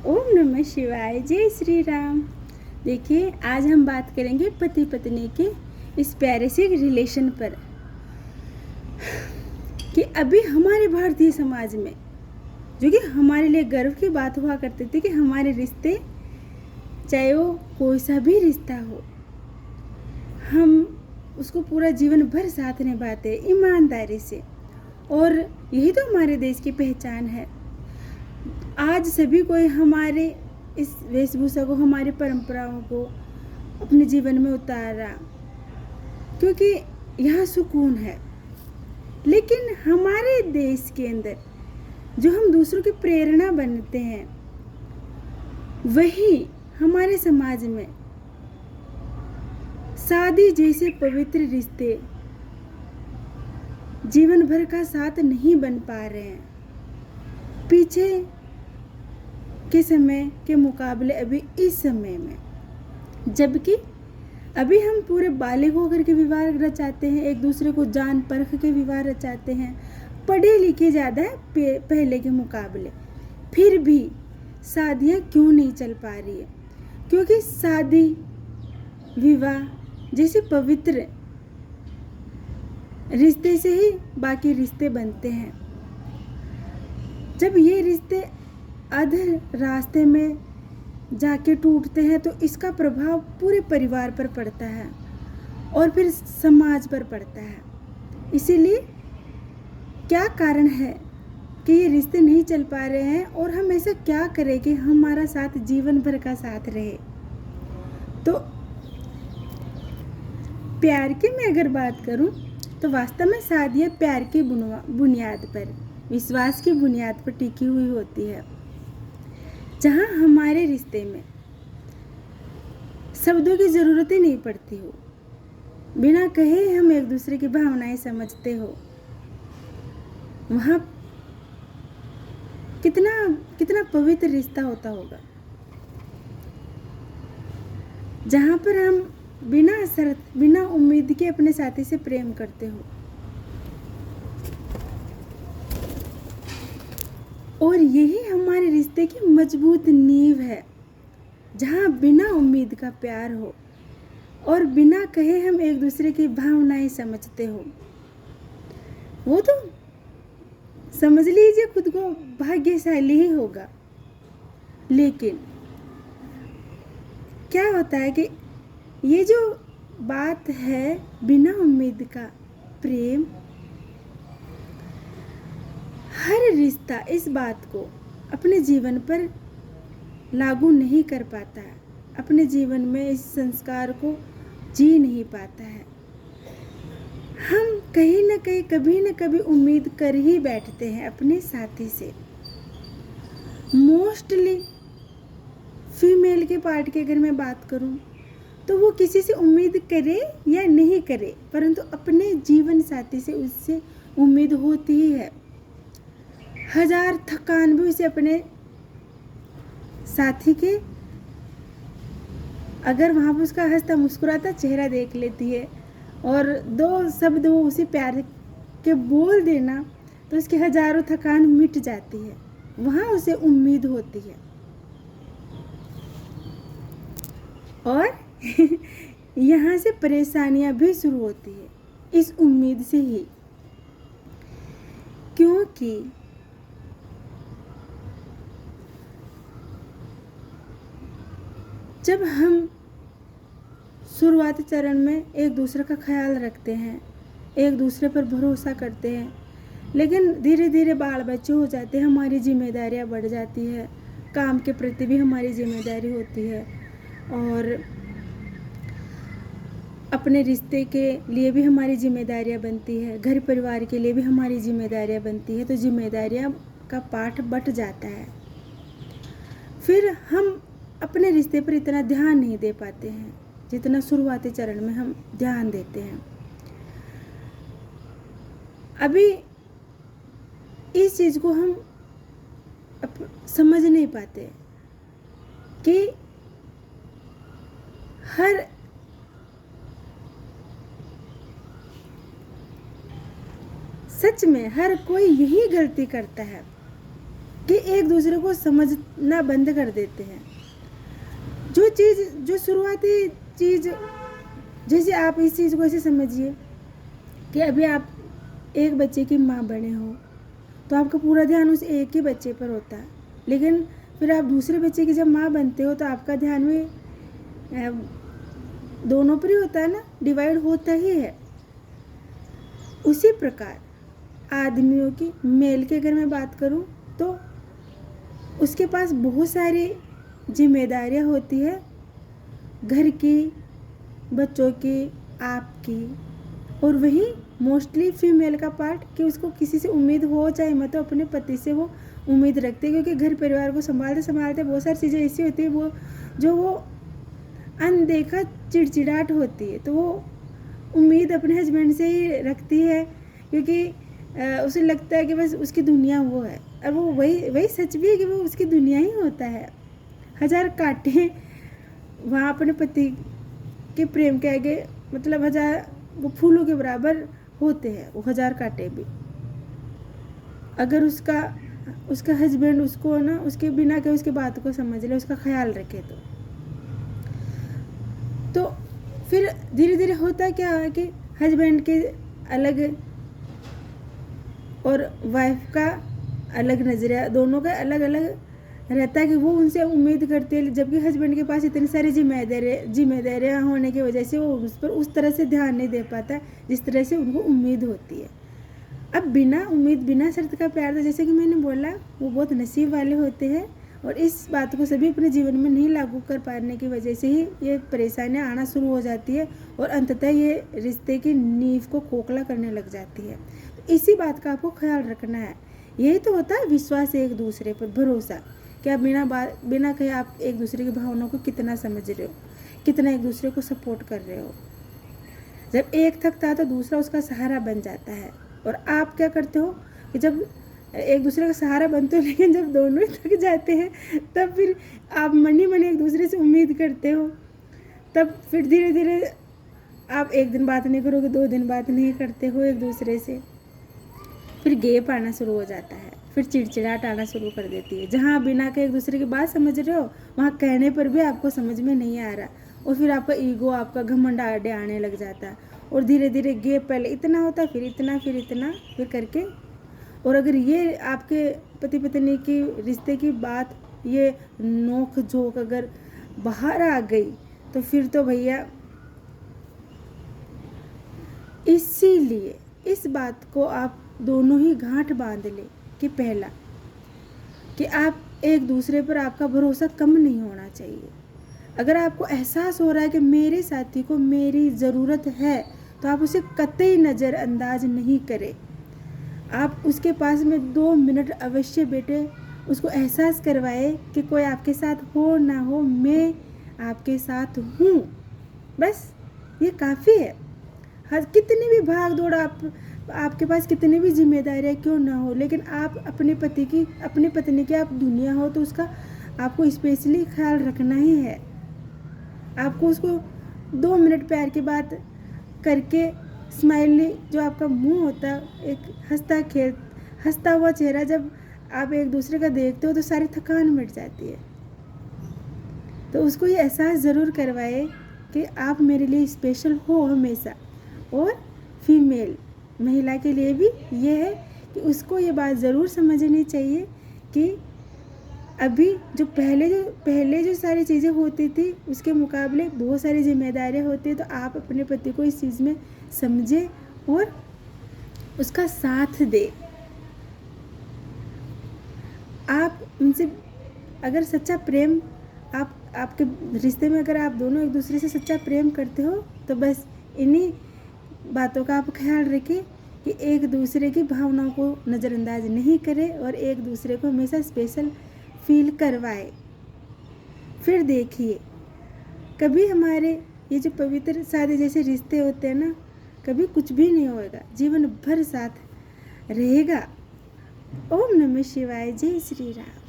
ओम नमः शिवाय। जय श्री राम। देखिए, आज हम बात करेंगे पति पत्नी के इस प्यारे से रिलेशन पर कि अभी हमारे भारतीय समाज में जो कि हमारे लिए गर्व की बात हुआ करती थी कि हमारे रिश्ते, चाहे वो कोई सा भी रिश्ता हो, हम उसको पूरा जीवन भर साथ निभाते ईमानदारी से, और यही तो हमारे देश की पहचान है। आज सभी कोई हमारे इस वेशभूषा को, हमारी परंपराओं को अपने जीवन में उतारा क्योंकि यहाँ सुकून है। लेकिन हमारे देश के अंदर जो हम दूसरों की प्रेरणा बनते हैं, वही हमारे समाज में शादी जैसे पवित्र रिश्ते जीवन भर का साथ नहीं बन पा रहे हैं। पीछे के समय के मुकाबले अभी इस समय में, जबकि अभी हम पूरे बालिग होकर के विवाह रचाते हैं, एक दूसरे को जान परख के विवाह रचाते हैं, पढ़े लिखे ज़्यादा है पहले के मुकाबले, फिर भी शादियाँ क्यों नहीं चल पा रही है? क्योंकि शादी विवाह जैसे पवित्र रिश्ते से ही बाकी रिश्ते बनते हैं। जब ये रिश्ते आधे रास्ते में जाके टूटते हैं तो इसका प्रभाव पूरे परिवार पर पड़ता है और फिर समाज पर पड़ता है। इसीलिए क्या कारण है कि ये रिश्ते नहीं चल पा रहे हैं और हम ऐसा क्या करें कि हमारा साथ जीवन भर का साथ रहे? तो प्यार की मैं अगर बात करूं तो वास्तव में शादियाँ प्यार की बुनियाद पर, विश्वास की बुनियाद पर टिकी हुई होती है, जहाँ हमारे रिश्ते में शब्दों की ज़रूरत ही नहीं पड़ती हो, बिना कहे हम एक दूसरे की भावनाएं समझते हो। वहाँ कितना कितना पवित्र रिश्ता होता होगा, जहाँ पर हम बिना शर्त, बिना उम्मीद के अपने साथी से प्रेम करते हो। और यही हमारे रिश्ते की मजबूत नींव है, जहाँ बिना उम्मीद का प्यार हो और बिना कहे हम एक दूसरे की भावनाएं समझते हो। वो तो समझ लीजिए खुद को भाग्यशाली ही होगा। लेकिन क्या होता है कि ये जो बात है बिना उम्मीद का प्रेम, हर रिश्ता इस बात को अपने जीवन पर लागू नहीं कर पाता है, अपने जीवन में इस संस्कार को जी नहीं पाता है। हम कहीं ना कहीं कभी ना कभी उम्मीद कर ही बैठते हैं अपने साथी से। मोस्टली फीमेल के पार्ट की अगर मैं बात करूं तो वो किसी से उम्मीद करे या नहीं करे, परंतु अपने जीवन साथी से उससे उम्मीद होती ही है। हजार थकान भी उसे अपने साथी के, अगर वहाँ पर उसका हंसता मुस्कुराता चेहरा देख लेती है और दो शब्द वो उसे प्यार के बोल देना तो उसकी हजारों थकान मिट जाती है। वहाँ उसे उम्मीद होती है और यहाँ से परेशानियाँ भी शुरू होती है इस उम्मीद से ही, क्योंकि जब हम शुरुआती चरण में एक दूसरे का ख्याल रखते हैं, एक दूसरे पर भरोसा करते हैं, लेकिन धीरे धीरे बाल बच्चे हो जाते हैं, हमारी जिम्मेदारियां बढ़ जाती है, काम के प्रति भी हमारी जिम्मेदारी होती है और अपने रिश्ते के लिए भी हमारी जिम्मेदारियां बनती है, घर परिवार के लिए भी हमारी जिम्मेदारियां बनती है। तो जिम्मेदारियां का पाठ बट जाता है, फिर हम अपने रिश्ते पर इतना ध्यान नहीं दे पाते हैं जितना शुरुआती चरण में हम ध्यान देते हैं। अभी इस चीज़ को हम समझ नहीं पाते कि हर सच में हर कोई यही गलती करता है कि एक दूसरे को समझना बंद कर देते हैं। जो शुरुआती चीज़, जैसे आप इस चीज़ को ऐसे समझिए कि अभी आप एक बच्चे की माँ बने हो तो आपका पूरा ध्यान उस एक ही बच्चे पर होता है, लेकिन फिर आप दूसरे बच्चे की जब माँ बनते हो तो आपका ध्यान भी दोनों पर ही होता है ना, डिवाइड होता ही है। उसी प्रकार आदमियों की, मेल की अगर मैं बात करूं तो उसके पास बहुत सारी जिम्मेदारियां होती है, घर की, बच्चों की, आपकी, और वही मोस्टली फीमेल का पार्ट कि उसको किसी से उम्मीद हो चाहे मत हो, अपने पति से वो उम्मीद रखते हैं, क्योंकि घर परिवार को संभालते संभालते बहुत सारी चीज़ें ऐसी होती है वो अनदेखा चिड़चिड़ाहट होती है, तो वो उम्मीद अपने हस्बैंड से ही रखती है, क्योंकि उसे लगता है कि बस उसकी दुनिया वो है, और वो वही सच भी है कि वो उसकी दुनिया ही होता है। हजार कांटे वहाँ अपने पति के प्रेम के आगे, मतलब हजार वो फूलों के बराबर होते हैं, वो हजार कांटे भी। अगर उसका हस्बैंड उसको ना, उसके बिना के उसकी बात को समझ ले, उसका ख्याल रखे तो फिर धीरे धीरे होता क्या है कि हस्बैंड के अलग और वाइफ का अलग नज़रिया, दोनों का अलग अलग रहता है कि वो उनसे उम्मीद करती है, जबकि हस्बैंड के पास इतनी सारी जिम्मेदारियाँ होने की वजह से वो उस पर उस तरह से ध्यान नहीं दे पाता जिस तरह से उनको उम्मीद होती है। अब बिना उम्मीद, बिना शर्त का प्यार, तो जैसे कि मैंने बोला, वो बहुत नसीब वाले होते हैं, और इस बात को सभी अपने जीवन में नहीं लागू कर पाने की वजह से ही ये परेशानियाँ आना शुरू हो जाती है, और अंततः ये रिश्ते की नींव को खोखला करने लग जाती है। तो इसी बात का आपको ख्याल रखना है। यही तो होता है विश्वास, एक दूसरे पर भरोसा, कि आप बिना कहे आप एक दूसरे की भावनाओं को कितना समझ रहे हो, कितना एक दूसरे को सपोर्ट कर रहे हो। जब एक थकता है तो दूसरा उसका सहारा बन जाता है, और आप क्या करते हो कि जब एक दूसरे का सहारा बनते हो, लेकिन जब दोनों ही थक जाते हैं तब फिर आप मन ही मन एक दूसरे से उम्मीद करते हो, तब फिर धीरे धीरे आप एक दिन बात नहीं करोगे, 2 दिन बात नहीं करते हो एक दूसरे से, फिर गैप आना शुरू हो जाता है, फिर चिड़चिड़ाहट आना शुरू कर देती है। जहाँ बिना के एक दूसरे की बात समझ रहे हो, वहाँ कहने पर भी आपको समझ में नहीं आ रहा, और फिर आपका ईगो, आपका घमंड आने लग जाता है, और धीरे धीरे गैप पहले इतना होता है, फिर इतना, फिर करके। और अगर ये आपके पति पत्नी की रिश्ते की बात, ये नोक झोंक अगर बाहर आ गई तो फिर तो भैया, इसीलिए इस बात को आप दोनों ही गांठ बांध ले कि पहला, कि आप एक दूसरे पर, आपका भरोसा कम नहीं होना चाहिए। अगर आपको एहसास हो रहा है कि मेरे साथी को मेरी ज़रूरत है, तो आप उसे कतई नज़रअंदाज नहीं करें। आप उसके पास में 2 मिनट अवश्य बैठे, उसको एहसास करवाए कि कोई आपके साथ हो ना हो, मैं आपके साथ हूँ, बस ये काफ़ी है। हर कितनी भी भाग दौड़ आपके पास कितनी भी जिम्मेदारियाँ क्यों ना हो, लेकिन आप अपने पति की, अपनी पत्नी की आप दुनिया हो, तो उसका आपको स्पेशली ख्याल रखना ही है। आपको उसको 2 मिनट प्यार की बात करके, स्माइली जो आपका मुंह होता है, एक हंसता हुआ चेहरा जब आप एक दूसरे का देखते हो तो सारी थकान मिट जाती है। तो उसको ये एहसास ज़रूर करवाए कि आप मेरे लिए स्पेशल हो हमेशा। और फीमेल महिला के लिए भी ये है कि उसको ये बात ज़रूर समझनी चाहिए कि अभी जो पहले जो सारी चीज़ें होती थी, उसके मुकाबले बहुत सारी जिम्मेदारियाँ होती है, तो आप अपने पति को इस चीज़ में समझे और उसका साथ दे। आप उनसे अगर सच्चा प्रेम, आपके रिश्ते में अगर आप दोनों एक दूसरे से सच्चा प्रेम करते हो, तो बस इन्हीं बातों का आप ख्याल रखें कि एक दूसरे की भावनाओं को नज़रअंदाज नहीं करें और एक दूसरे को हमेशा स्पेशल फील करवाए। फिर देखिए, कभी हमारे ये जो पवित्र शादी जैसे रिश्ते होते हैं ना, कभी कुछ भी नहीं होएगा, जीवन भर साथ रहेगा। ओम नमः शिवाय, जय श्री राम।